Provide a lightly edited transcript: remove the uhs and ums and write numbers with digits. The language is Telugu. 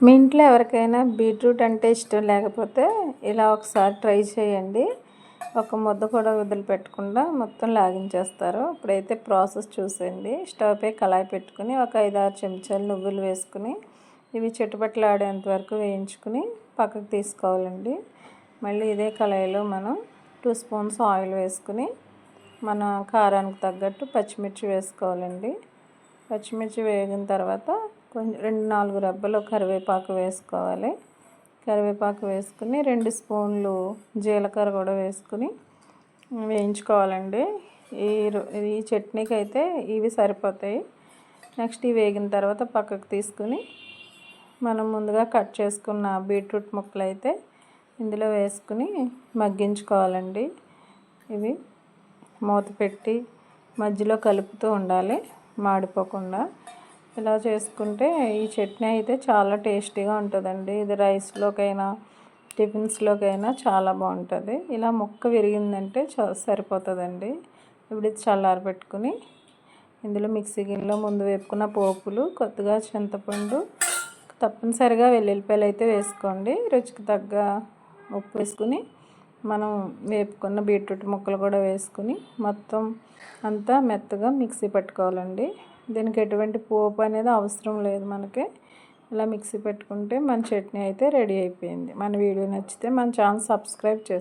మీ ఇంట్లో ఎవరికైనా బీట్రూట్ అంటే ఇష్టం లేకపోతే ఇలా ఒకసారి ట్రై చేయండి. ఒక ముద్ద కూడా వదిలిపెట్టకుండా మొత్తం లాగించేస్తారు. ఇప్పుడైతే ప్రాసెస్ చూసేయండి. స్టవ్ పై కళాయి పెట్టుకుని ఒక 5-6 చెంచాలు నువ్వులు వేసుకుని ఇవి చిటపటలాడేంత వరకు వేయించుకుని పక్కకు తీసుకోవాలండి. మళ్ళీ ఇదే కళాయిలో మనం 2 స్పూన్స్ ఆయిల్ వేసుకుని మన కారానికి తగ్గట్టు పచ్చిమిర్చి వేసుకోవాలండి. పచ్చిమిర్చి వేగిన తర్వాత కొంచెం 2-4 రెబ్బలు కరివేపాకు వేసుకోవాలి. కరివేపాకు వేసుకుని 2 స్పూన్లు జీలకర్ర కూడా వేసుకుని వేయించుకోవాలండి. ఈ చట్నీకి అయితే ఇవి సరిపోతాయి. నెక్స్ట్ ఇవి వేగిన తర్వాత పక్కకు తీసుకుని మనం ముందుగా కట్ చేసుకున్న బీట్రూట్ ముక్కలు అయితే ఇందులో వేసుకుని మగ్గించుకోవాలండి. ఇవి మూత పెట్టి మధ్యలో కలుపుతూ ఉండాలి, మాడిపోకుండా. ఇలా చేసుకుంటే ఈ చట్నీ అయితే చాలా టేస్టీగా ఉంటుందండి. ఇది రైస్లోకైనా టిఫిన్స్లోకైనా చాలా బాగుంటుంది. ఇలా ముక్క విరిగిందంటే సరిపోతుందండి. ఇప్పుడు ఇది చల్లారబెట్టుకుని ఇందులో మిక్సీ గిన్నెలో ముందు వేపుకున్న పోపులు, కొద్దిగా చింతపండు, తప్పనిసరిగా వెల్లుల్లిపాయలు అయితే వేసుకోండి. రుచికి తగ్గ ఉప్పు వేసుకుని మనం వేపుకున్న బీట్రూట్ ముక్కలు కూడా వేసుకుని మొత్తం అంతా మెత్తగా మిక్సీ పట్టుకోవాలండి. దీనికి ఎటువంటి పోపు అనేది అవసరం లేదు మనకి. ఇలా మిక్సీ పెట్టుకుంటే మన చట్నీ అయితే రెడీ అయిపోయింది. మన వీడియో నచ్చితే మన ఛానల్ సబ్స్క్రైబ్ చేసుకోండి.